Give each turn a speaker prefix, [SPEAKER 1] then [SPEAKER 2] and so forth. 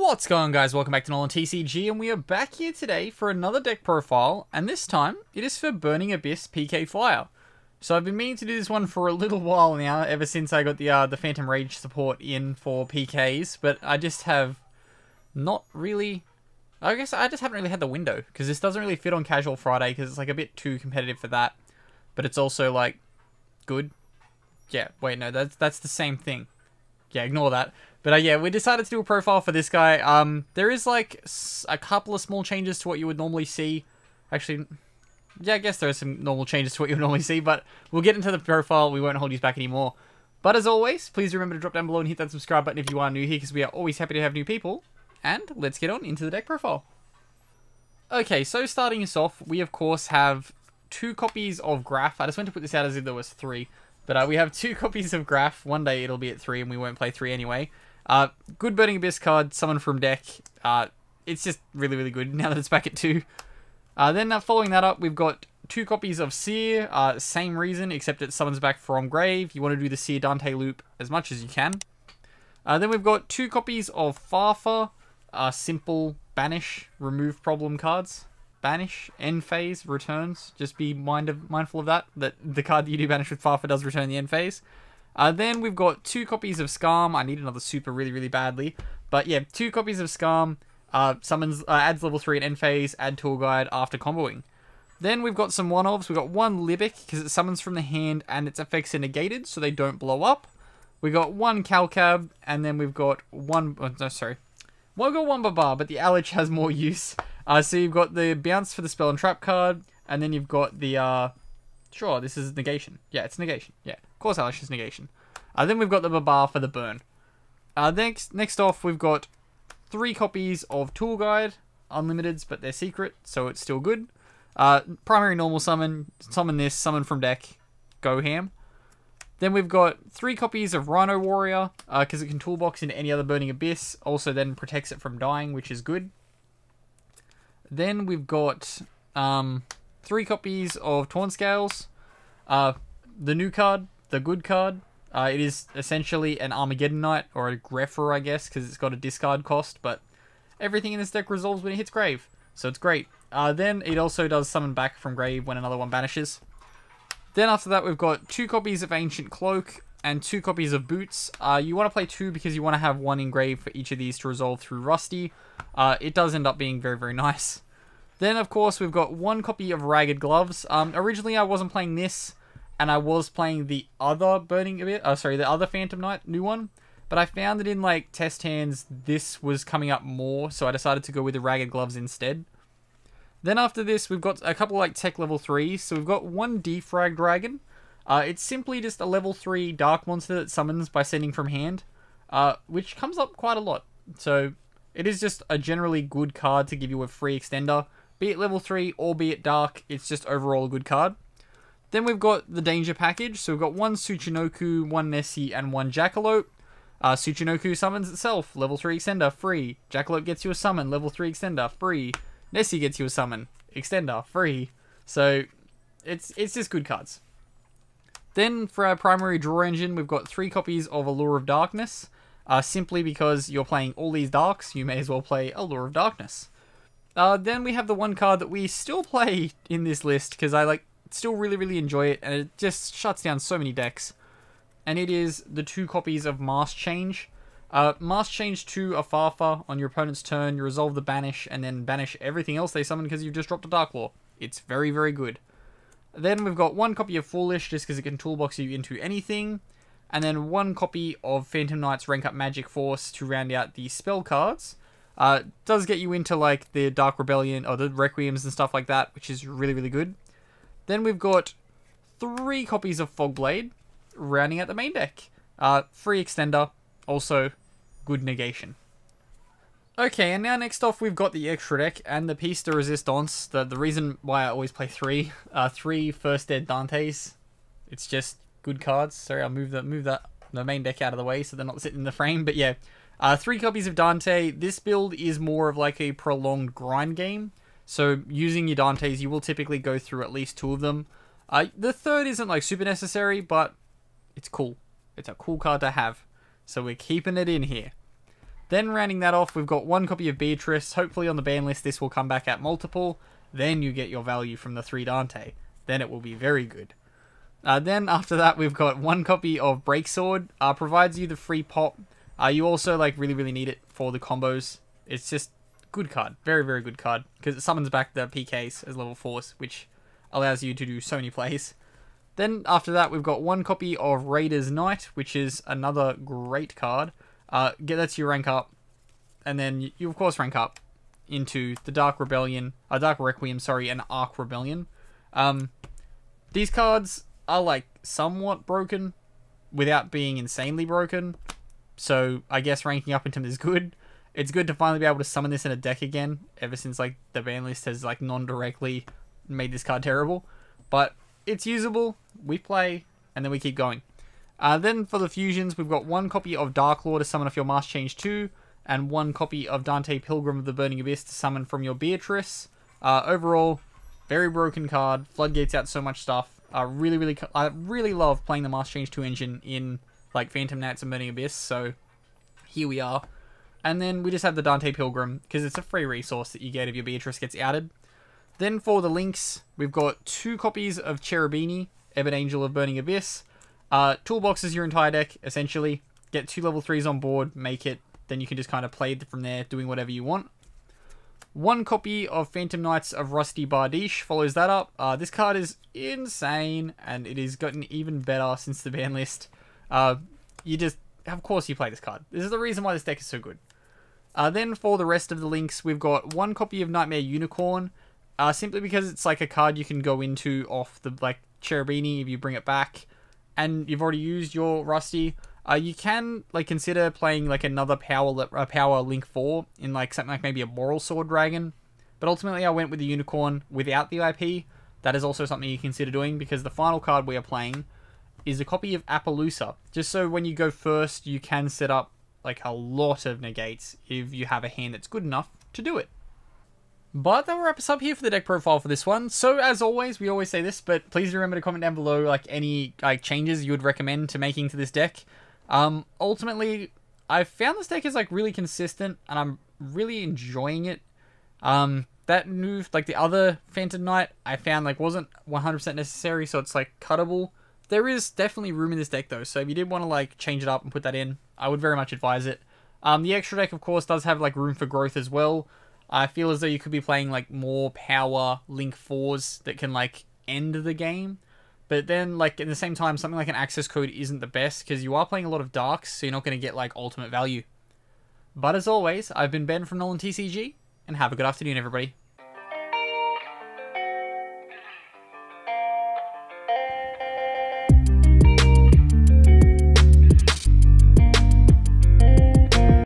[SPEAKER 1] What's going on, guys? Welcome back to NolanTCG, and we are back here today for another deck profile, and this time it is for Burning Abyss PK Flyer. So I've been meaning to do this one for a little while now, ever since I got the Phantom Rage support in for PKs, but I just have not really... I guess I just haven't really had the window, because this doesn't really fit on Casual Friday, because it's like a bit too competitive for that, but it's also like good. Yeah, wait, no, that's the same thing. Yeah, ignore that. But yeah, we decided to do a profile for this guy. There is like a couple of small changes to what you would normally see. Actually, yeah, I guess there are some normal changes to what you would normally see, but we'll get into the profile. We won't hold you back anymore. But as always, please remember to drop down below and hit that subscribe button if you are new here, because we are always happy to have new people. And let's get on into the deck profile. Okay, so starting us off, we of course have 2 copies of Graph. I just went to put this out as if there was 3. But we have 2 copies of Graph. One day it'll be at 3 and we won't play 3 anyway. Good Burning Abyss card, summon from deck. It's just really, really good now that it's back at 2. Then following that up, we've got 2 copies of Seer. Same reason, except it summons back from grave. You want to do the Seer Dante loop as much as you can. Then we've got 2 copies of Farfa. Simple banish, remove problem cards. Banish, end phase, returns. Just be mindful of that the card that you do banish with Farfa does return the end phase. Then we've got 2 copies of Scarm. I need another super really, really badly. But yeah, 2 copies of Scarm. Summons, adds level 3 in end phase, add tool guide after comboing. Then we've got some one-offs. We've got 1 Libic, because it summons from the hand and its effects are negated, so they don't blow up. We got 1 Calcab, and then we've got 1... Oh, no, sorry. Well, I've got 1 Babar, but the Alich has more use. So you've got the bounce for the spell and trap card, and then you've got the, sure, this is negation. Yeah, it's negation. Yeah, of course Alich is negation. Then we've got the Babar for the burn. Next off, we've got 3 copies of Tool Guide, unlimiteds, but they're secret, so it's still good. Primary normal summon this, summon from deck, go ham. Then we've got 3 copies of Rhino Warrior, because it can toolbox into any other Burning Abyss, also then protects it from dying, which is good. Then we've got 3 copies of Torn Scales, the new card, the good card. It is essentially an Armageddon Knight, or a Greffer, I guess, because it's got a discard cost, but everything in this deck resolves when it hits grave, so it's great. Then it also does summon back from grave when another one banishes. Then after that, we've got 2 copies of Ancient Cloak and 2 copies of Boots. You want to play 2 because you want to have 1 engraved for each of these to resolve through Rusty. It does end up being very, very nice. Then, of course, we've got 1 copy of Ragged Gloves. Originally, I wasn't playing this, and I was playing the other the other Phantom Knight, new one. But I found that in, like, test hands, this was coming up more, so I decided to go with the Ragged Gloves instead. Then after this, we've got a couple like tech level 3s. So we've got 1 Defrag Dragon. It's simply just a level 3 dark monster that summons by sending from hand, which comes up quite a lot. So it is just a generally good card to give you a free extender. Be it level 3 or be it dark, it's just overall a good card. Then we've got the Danger Package. So we've got 1 Tsuchinoku, 1 Nessie, and 1 Jackalope. Tsuchinoku summons itself, level 3 extender, free. Jackalope gets you a summon, level 3 extender, free. Nessie gets you a summon, extender, free. So it's just good cards. Then for our primary draw engine, we've got 3 copies of Allure of Darkness. Simply because you're playing all these darks, you may as well play Allure of Darkness. Then we have the 1 card that we still play in this list, because I still really, really enjoy it, and it just shuts down so many decks. And it is the 2 copies of Mask Change. Mask Change to a Farfa on your opponent's turn, you resolve the banish, and then banish everything else they summon because you've just dropped a Dark Law. It's very, very good. Then we've got 1 copy of Foolish, just because it can toolbox you into anything. And then 1 copy of Phantom Knight's Rank Up Magic Force to round out the spell cards. Does get you into like the Dark Rebellion, or the Requiems and stuff like that, which is really, really good. Then we've got 3 copies of Fogblade, rounding out the main deck. Free extender. Also, good negation. Okay, and now next off we've got the extra deck and the piece de resistance. The reason why I always play 3. 3 First Dead Dantes. It's just good cards. Sorry, I'll move the main deck out of the way so they're not sitting in the frame. But yeah, 3 copies of Dante. This build is more of like a prolonged grind game. So using your Dantes, you will typically go through at least 2 of them. The third isn't like super necessary, but it's cool. It's a cool card to have. So we're keeping it in here. Then rounding that off, we've got 1 copy of Beatrice. Hopefully on the ban list this will come back at multiple. Then you get your value from the 3 Dante. Then it will be very good. Then after that we've got 1 copy of Breaksword. Provides you the free pop. You also like really need it for the combos. It's just good card. Very, very good card. Because it summons back the PKs as level 4s, which allows you to do so many plays. Then after that we've got 1 copy of Raider's Knight, which is another great card. Lets you rank up. And then you of course rank up into the Dark Requiem, and Arc Rebellion. These cards are like somewhat broken without being insanely broken. So I guess ranking up into them is good. It's good to finally be able to summon this in a deck again, ever since like the ban list has like non-directly made this card terrible. But it's usable, we play, and then we keep going. Then for the fusions, we've got 1 copy of Darklaw to summon off your Master Change 2, and 1 copy of Dante Pilgrim of the Burning Abyss to summon from your Beatrice. Overall, very broken card, floodgates out so much stuff. I really love playing the Master Change 2 engine in like Phantom Knights and Burning Abyss, so here we are. And then we just have the Dante Pilgrim, because it's a free resource that you get if your Beatrice gets outed. Then for the links, we've got 2 copies of Cherubini, Ebon Angel of Burning Abyss. Toolboxes your entire deck, essentially. Get 2 level 3s on board, make it, then you can just kind of play from there, doing whatever you want. 1 copy of Phantom Knights of Rusty Bardiche follows that up. This card is insane, and it has gotten even better since the ban list. Of course you play this card. This is the reason why this deck is so good. Then for the rest of the links, we've got 1 copy of Nightmare Unicorn, simply because it's like a card you can go into off the like Cherubini if you bring it back, and you've already used your Rusty. You can like consider playing like another power Link 4 in like something like maybe a Moral Sword Dragon, but ultimately I went with the Unicorn without the IP. That is also something you consider doing, because the final card we are playing is a copy of Appaloosa, just so when you go first you can set up like a lot of negates if you have a hand that's good enough to do it. But that will wrap us up here for the deck profile for this one. So as always, we always say this, but please remember to comment down below like any like changes you would recommend to making to this deck. Ultimately, I've found this deck is like really consistent, and I'm really enjoying it. That move, like the other Phantom Knight, I found like wasn't 100% necessary, so it's like cuttable. There is definitely room in this deck though, so if you did want to like change it up and put that in, I would very much advise it. The extra deck of course does have like room for growth as well. I feel as though you could be playing like more power Link 4s that can like end the game. But then like in the same time, something like an access code isn't the best, because you are playing a lot of darks, so you're not going to get like ultimate value. But as always, I've been Ben from NolanTCG, and have a good afternoon everybody.